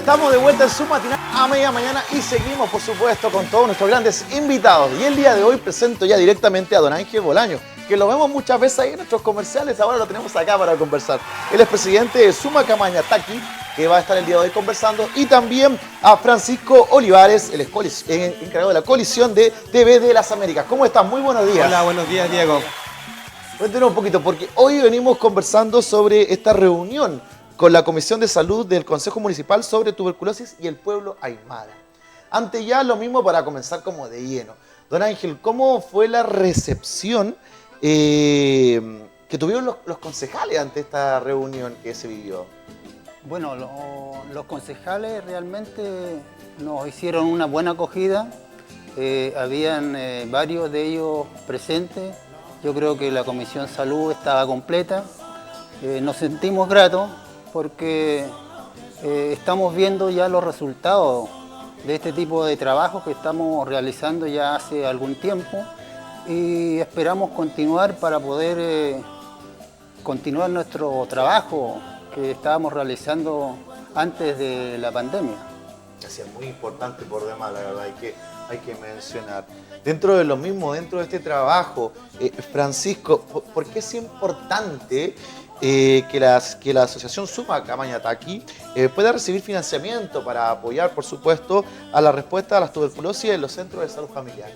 estamos de vuelta en su matinal a media mañana y seguimos, por supuesto, con todos nuestros grandes invitados. Y el día de hoy presento ya directamente a don Ángel Bolaño, que lo vemos muchas veces ahí en nuestros comerciales, ahora lo tenemos acá para conversar. Él es presidente de Suma Camayataqui, que va a estar el día de hoy conversando, y también a Francisco Olivares, el encargado de la coalición de TV de las Américas. ¿Cómo estás? Muy buenos días. Hola, buenos días, Diego. Cuéntenos un poquito, porque hoy venimos conversando sobre esta reunión con la Comisión de Salud del Consejo Municipal sobre tuberculosis y el pueblo aymara. Ante ya lo mismo para comenzar como de lleno. Don Ángel, ¿cómo fue la recepción que tuvieron los concejales ante esta reunión que se vivió? Bueno, los concejales realmente nos hicieron una buena acogida. Habían varios de ellos presentes. Yo creo que la Comisión Salud estaba completa. Nos sentimos gratos porque estamos viendo ya los resultados de este tipo de trabajo que estamos realizando ya hace algún tiempo y esperamos continuar para poder continuar nuestro trabajo que estábamos realizando antes de la pandemia. Así es muy importante por demás, la verdad, hay que mencionar. Dentro de lo mismo, dentro de este trabajo, Francisco, ¿por qué es importante que la asociación Suma Camayataqui pueda recibir financiamiento para apoyar, por supuesto, a la respuesta a las tuberculosis en los centros de salud familiar?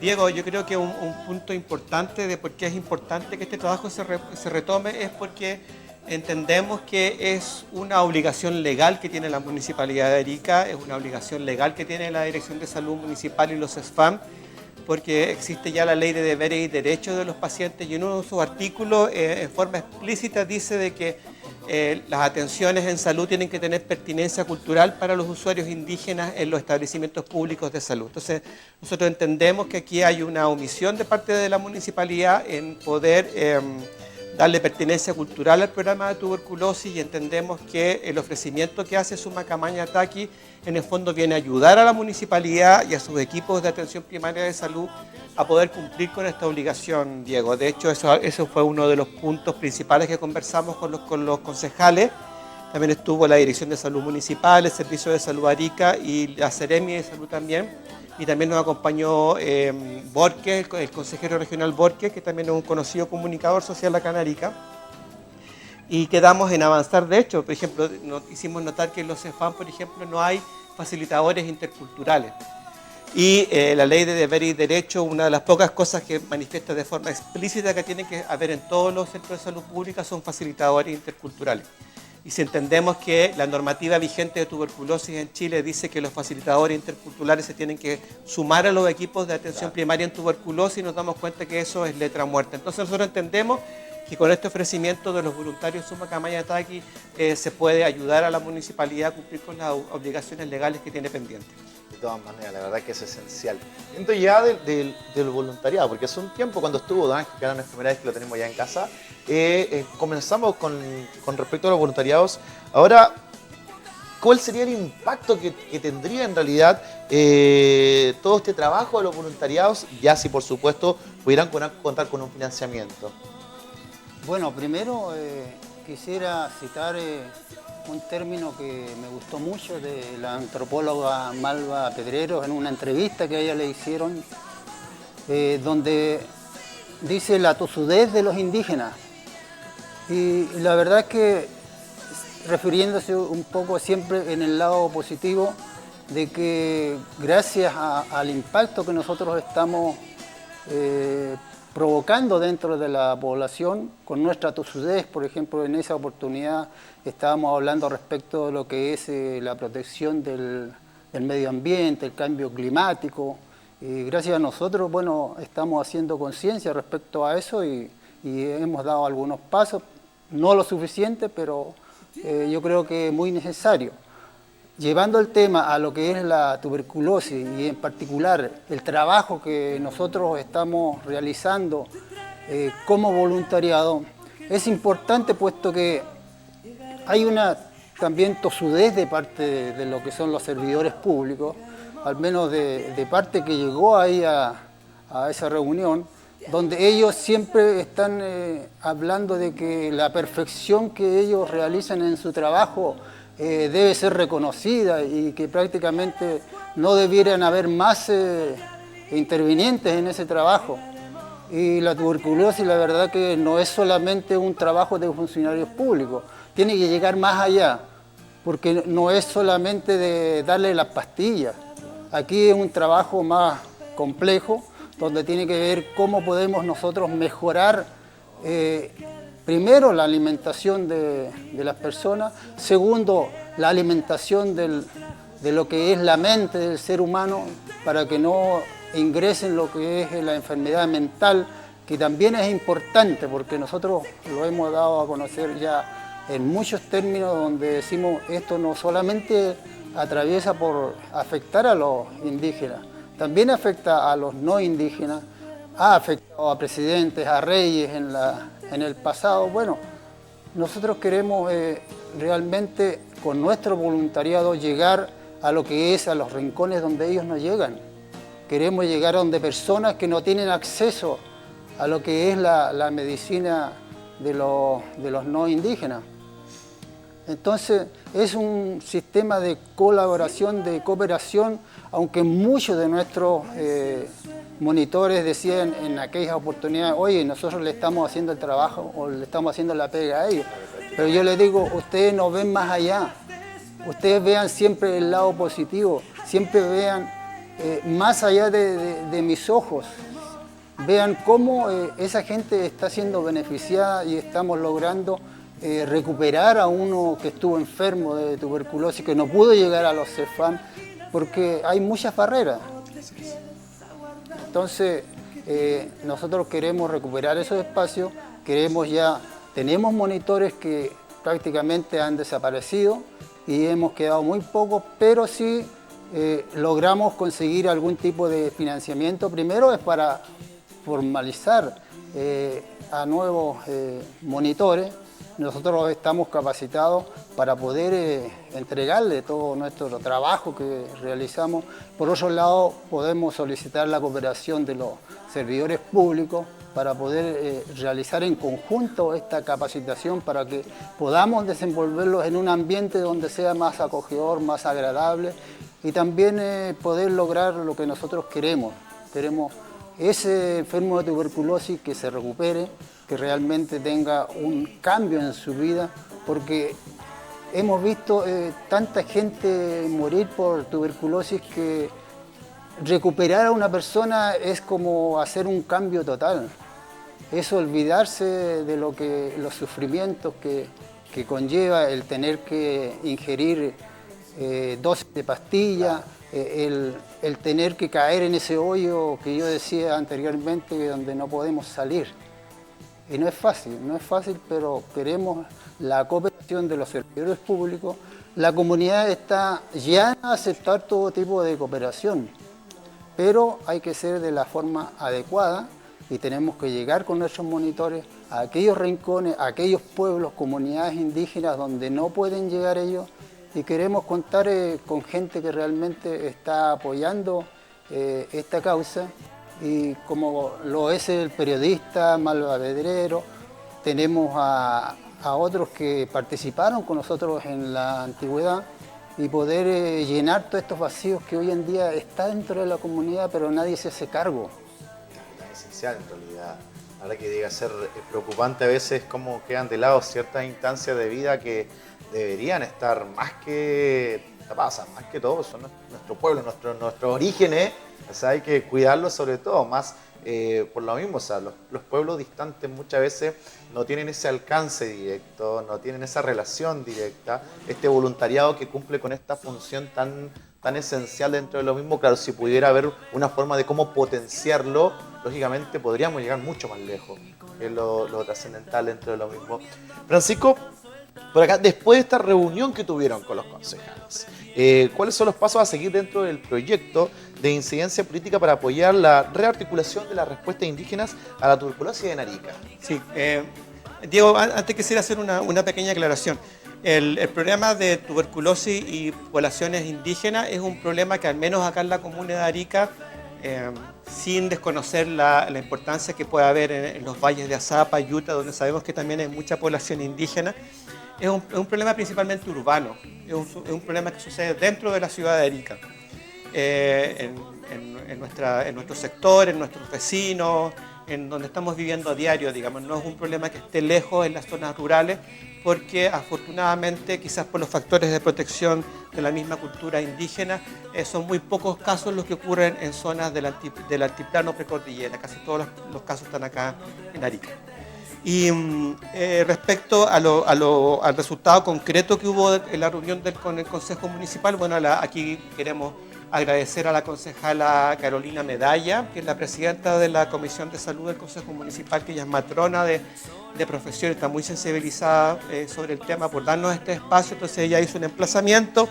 Diego, yo creo que un punto importante de por qué es importante que este trabajo se retome es porque entendemos que es una obligación legal que tiene la Municipalidad de Arica, es una obligación legal que tiene la Dirección de Salud Municipal y los SFAM, porque existe ya la ley de deberes y derechos de los pacientes y en uno de sus artículos en forma explícita dice de que las atenciones en salud tienen que tener pertinencia cultural para los usuarios indígenas en los establecimientos públicos de salud. Entonces, nosotros entendemos que aquí hay una omisión de parte de la municipalidad en poder darle pertinencia cultural al programa de tuberculosis y entendemos que el ofrecimiento que hace Suma Camayataqui en el fondo viene a ayudar a la municipalidad y a sus equipos de atención primaria de salud a poder cumplir con esta obligación, Diego. De hecho, eso fue uno de los puntos principales que conversamos con los concejales. También estuvo la Dirección de Salud Municipal, el Servicio de Salud Arica y la Seremi de Salud también. Y también nos acompañó Borges, el consejero regional Borges, que también es un conocido comunicador social acá en Arica. Y quedamos en avanzar, de hecho, por ejemplo, hicimos notar que en los CEFAM, por ejemplo, no hay facilitadores interculturales. Y la ley de deber y derecho, una de las pocas cosas que manifiesta de forma explícita que tienen que haber en todos los centros de salud pública son facilitadores interculturales. Y si entendemos que la normativa vigente de tuberculosis en Chile dice que los facilitadores interculturales se tienen que sumar a los equipos de atención primaria en tuberculosis, nos damos cuenta que eso es letra muerta. Entonces nosotros entendemos que con este ofrecimiento de los voluntarios Suma Camayataqui se puede ayudar a la municipalidad a cumplir con las obligaciones legales que tiene pendientes. De todas maneras, la verdad que es esencial. Dentro ya del voluntariado, porque hace un tiempo cuando estuvo Don Ángel, que era nuestra primera vez que lo tenemos ya en casa, comenzamos con respecto a los voluntariados. Ahora, ¿cuál sería el impacto que tendría en realidad todo este trabajo de los voluntariados, ya si por supuesto pudieran contar con un financiamiento? Bueno, primero quisiera citar un término que me gustó mucho de la antropóloga Malva Pedrero en una entrevista que a ella le hicieron, donde dice la tosudez de los indígenas. Y la verdad es que refiriéndose un poco siempre en el lado positivo de que gracias al impacto que nosotros estamos provocando dentro de la población con nuestra tosudez, por ejemplo, en esa oportunidad estábamos hablando respecto de lo que es la protección del medio ambiente, el cambio climático. Y gracias a nosotros, bueno, estamos haciendo conciencia respecto a eso y hemos dado algunos pasos, no lo suficiente, pero yo creo que es muy necesario. Llevando el tema a lo que es la tuberculosis y en particular el trabajo que nosotros estamos realizando como voluntariado, es importante puesto que hay una también tosudez de parte de lo que son los servidores públicos, al menos de parte que llegó ahí a esa reunión, donde ellos siempre están hablando de que la perfección que ellos realizan en su trabajo debe ser reconocida y que prácticamente no debieran haber más intervinientes en ese trabajo. Y la tuberculosis, la verdad que no es solamente un trabajo de funcionarios públicos, tiene que llegar más allá, porque no es solamente de darle las pastillas. Aquí es un trabajo más complejo, donde tiene que ver cómo podemos nosotros mejorar primero la alimentación de las personas, segundo la alimentación de lo que es la mente del ser humano, para que no ingresen lo que es la enfermedad mental, que también es importante, porque nosotros lo hemos dado a conocer ya en muchos términos, donde decimos esto no solamente atraviesa por afectar a los indígenas, también afecta a los no indígenas, ha afectado a presidentes, a reyes en el pasado. Bueno, nosotros queremos realmente con nuestro voluntariado llegar a lo que es a los rincones donde ellos no llegan. Queremos llegar a donde personas que no tienen acceso a lo que es la medicina de los no indígenas. Entonces es un sistema de colaboración, de cooperación, aunque muchos de nuestros monitores decían en aquellas oportunidades, oye, nosotros le estamos haciendo el trabajo o le estamos haciendo la pega a ellos. Pero yo les digo, ustedes no ven más allá, ustedes vean siempre el lado positivo, siempre vean más allá de mis ojos. Vean cómo esa gente está siendo beneficiada y estamos logrando recuperar a uno que estuvo enfermo de tuberculosis, que no pudo llegar a los CEFAM, porque hay muchas barreras. Entonces, nosotros queremos recuperar esos espacios, tenemos monitores que prácticamente han desaparecido y hemos quedado muy pocos, pero sí logramos conseguir algún tipo de financiamiento. Primero es para formalizar a nuevos monitores. Nosotros estamos capacitados para poder entregarle todo nuestro trabajo que realizamos. Por otro lado, podemos solicitar la cooperación de los servidores públicos para poder realizar en conjunto esta capacitación para que podamos desenvolverlos en un ambiente donde sea más acogedor, más agradable y también poder lograr lo que nosotros queremos. Queremos ese enfermo de tuberculosis que se recupere, que realmente tenga un cambio en su vida, porque hemos visto tanta gente morir por tuberculosis que recuperar a una persona es como hacer un cambio total. Es olvidarse de los sufrimientos que conlleva el tener que ingerir dosis de pastillas, el tener que caer en ese hoyo que yo decía anteriormente, donde no podemos salir. Y no es fácil, pero queremos la cooperación de los servidores públicos. La comunidad está ya a aceptar todo tipo de cooperación, pero hay que ser de la forma adecuada y tenemos que llegar con nuestros monitores a aquellos rincones, a aquellos pueblos, comunidades indígenas donde no pueden llegar ellos, y queremos contar con gente que realmente está apoyando esta causa, y como lo es el periodista Malva Pedrero, tenemos a otros que participaron con nosotros en la antigüedad, y poder llenar todos estos vacíos que hoy en día está dentro de la comunidad, pero nadie se hace cargo. Es esencial en realidad. Ahora que llega a ser preocupante a veces cómo quedan de lado ciertas instancias de vida que deberían estar más que tapadas, más que todo, son nuestro pueblo, nuestros orígenes, o sea, hay que cuidarlos sobre todo, más por lo mismo, o sea, los pueblos distantes muchas veces no tienen ese alcance directo, no tienen esa relación directa, este voluntariado que cumple con esta función tan esencial dentro de lo mismo. Claro, si pudiera haber una forma de cómo potenciarlo, lógicamente podríamos llegar mucho más lejos, que es lo trascendental dentro de lo mismo. Francisco, por acá, después de esta reunión que tuvieron con los concejales, ¿cuáles son los pasos a seguir dentro del proyecto de incidencia política para apoyar la rearticulación de las respuestas indígenas a la tuberculosis en Arica? Sí, Diego, antes quisiera hacer una pequeña aclaración. El problema de tuberculosis y poblaciones indígenas es un problema que al menos acá en la comuna de Arica, sin desconocer la importancia que puede haber en los valles de Azapa, Yuta, donde sabemos que también hay mucha población indígena, es un problema principalmente urbano, es un problema que sucede dentro de la ciudad de Arica, en nuestro sector, en nuestros vecinos, en donde estamos viviendo a diario, digamos. No es un problema que esté lejos en las zonas rurales, porque afortunadamente, quizás por los factores de protección de la misma cultura indígena, son muy pocos casos los que ocurren en zonas del altiplano precordillera. Casi todos los casos están acá en Arica. Y respecto al resultado concreto que hubo en la reunión con el Consejo Municipal, bueno, aquí queremos agradecer a la concejala Carolina Medalla, que es la presidenta de la Comisión de Salud del Consejo Municipal, que ella es matrona de profesión, está muy sensibilizada sobre el tema, por darnos este espacio. Entonces ella hizo un emplazamiento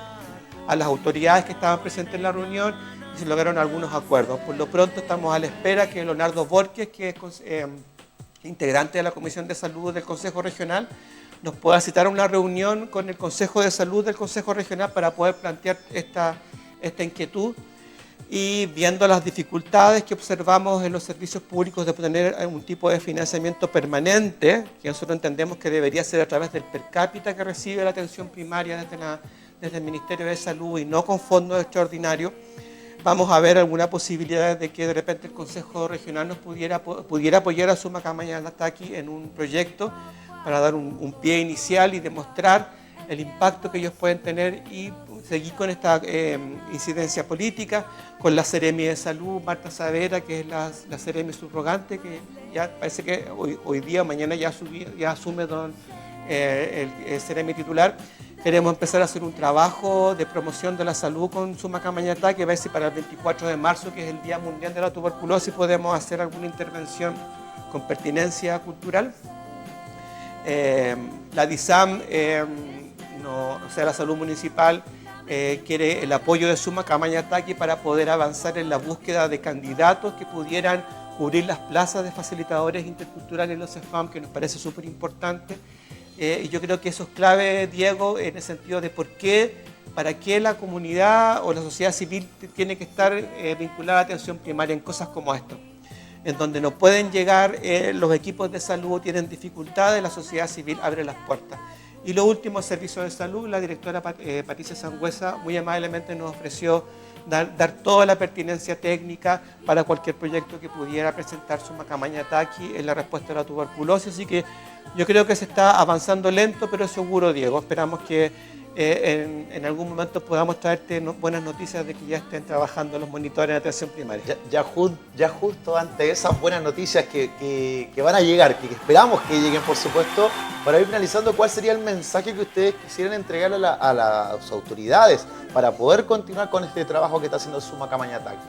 a las autoridades que estaban presentes en la reunión y se lograron algunos acuerdos. Por lo pronto estamos a la espera que Leonardo Borges, que es integrante de la Comisión de Salud del Consejo Regional, nos pueda citar a una reunión con el Consejo de Salud del Consejo Regional para poder plantear esta inquietud, y viendo las dificultades que observamos en los servicios públicos de tener un tipo de financiamiento permanente, que nosotros entendemos que debería ser a través del per cápita que recibe la atención primaria desde el Ministerio de Salud y no con fondos extraordinarios, vamos a ver alguna posibilidad de que de repente el Consejo Regional nos pudiera apoyar a Suma Camañataqui en un proyecto para dar un pie inicial y demostrar el impacto que ellos pueden tener y seguir con esta incidencia política, con la Seremi de Salud, Marta Saavedra, que es la Seremi subrogante, que ya parece que hoy día o mañana ya asume el Seremi titular. Queremos empezar a hacer un trabajo de promoción de la salud con Suma Camañataqui, a ver si para el 24 de marzo, que es el Día Mundial de la Tuberculosis, podemos hacer alguna intervención con pertinencia cultural. La DISAM, la salud municipal, quiere el apoyo de Suma Camañataqui para poder avanzar en la búsqueda de candidatos que pudieran cubrir las plazas de facilitadores interculturales en los CEFAM, que nos parece súper importante. Y yo creo que eso es clave, Diego, en el sentido de para qué la comunidad o la sociedad civil tiene que estar vinculada a la atención primaria en cosas como esto, en donde no pueden llegar los equipos de salud, tienen dificultades, la sociedad civil abre las puertas. Y lo último, el servicio de salud. La directora Patricia Sangüesa muy amablemente nos ofreció dar toda la pertinencia técnica para cualquier proyecto que pudiera presentar Suma Camañataqui en la respuesta a la tuberculosis. Así que yo creo que se está avanzando lento, pero seguro, Diego. Esperamos que en algún momento podamos traerte buenas noticias de que ya estén trabajando los monitores de atención primaria. Ya justo ante esas buenas noticias que van a llegar, que esperamos que lleguen, por supuesto, para ir finalizando, ¿cuál sería el mensaje que ustedes quisieran entregar a las autoridades para poder continuar con este trabajo que está haciendo Suma Camañataqui?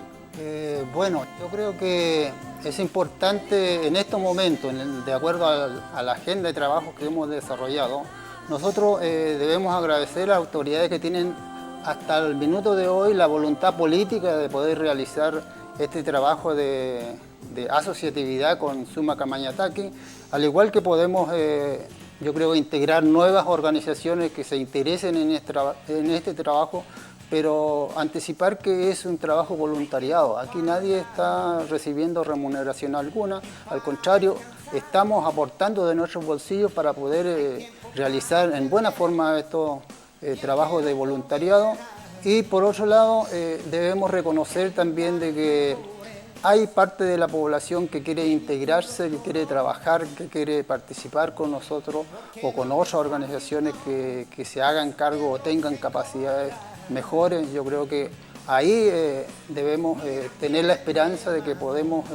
Bueno, yo creo que es importante en estos momentos, de acuerdo a la agenda de trabajo que hemos desarrollado, nosotros debemos agradecer a las autoridades que tienen hasta el minuto de hoy la voluntad política de poder realizar este trabajo de asociatividad con Suma Camañataqui, al igual que podemos, yo creo, integrar nuevas organizaciones que se interesen en este trabajo, pero anticipar que es un trabajo voluntariado. Aquí nadie está recibiendo remuneración alguna, al contrario, estamos aportando de nuestros bolsillos para poder realizar en buena forma estos trabajos de voluntariado. Y por otro lado, debemos reconocer también de que hay parte de la población que quiere integrarse, que quiere trabajar, que quiere participar con nosotros o con otras organizaciones que se hagan cargo o tengan capacidades mejores. Yo creo que ahí debemos tener la esperanza de que podemos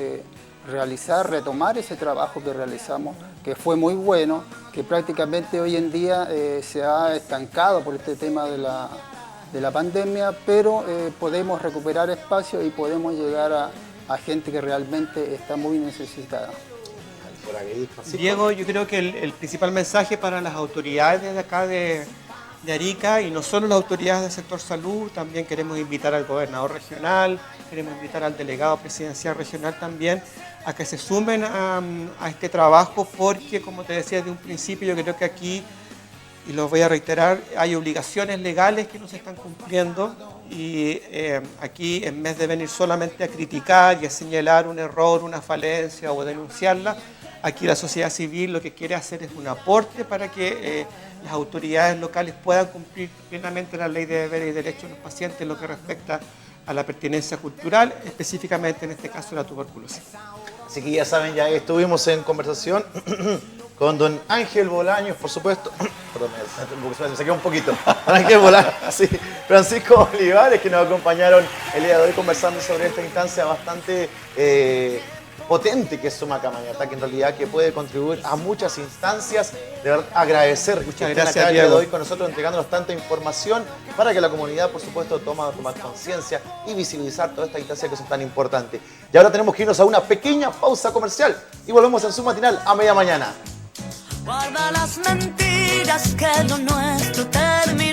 retomar ese trabajo que realizamos, que fue muy bueno, que prácticamente hoy en día se ha estancado por este tema de la pandemia, pero podemos recuperar espacio y podemos llegar a gente que realmente está muy necesitada. Diego, yo creo que el principal mensaje para las autoridades de acá de Arica, y no solo las autoridades del sector salud, también queremos invitar al gobernador regional, queremos invitar al delegado presidencial regional también a que se sumen a este trabajo, porque como te decía desde un principio, yo creo que aquí, y lo voy a reiterar, hay obligaciones legales que no se están cumpliendo, y aquí, en vez de venir solamente a criticar y a señalar un error, una falencia o denunciarla, aquí la sociedad civil lo que quiere hacer es un aporte para que las autoridades locales puedan cumplir plenamente la ley de deberes y derechos de los pacientes en lo que respecta a la pertinencia cultural, específicamente en este caso la tuberculosis. Así que ya saben, ya estuvimos en conversación con don Ángel Bolaños, por supuesto. Perdón, me saqué un poquito. Don Ángel Bolaños, sí, Francisco Olivares, que nos acompañaron el día de hoy conversando sobre esta instancia bastante potente que es Sumacamañatá, que en realidad que puede contribuir a muchas instancias. De verdad, agradecer que estén gracias, acá el día de Diego. hoy con nosotros, entregándonos tanta información para que la comunidad, por supuesto, tomar conciencia y visibilizar toda esta instancia que son tan importantes. Y ahora tenemos que irnos a una pequeña pausa comercial y volvemos en su matinal a media mañana. Guarda las mentiras que lo nuestro termina.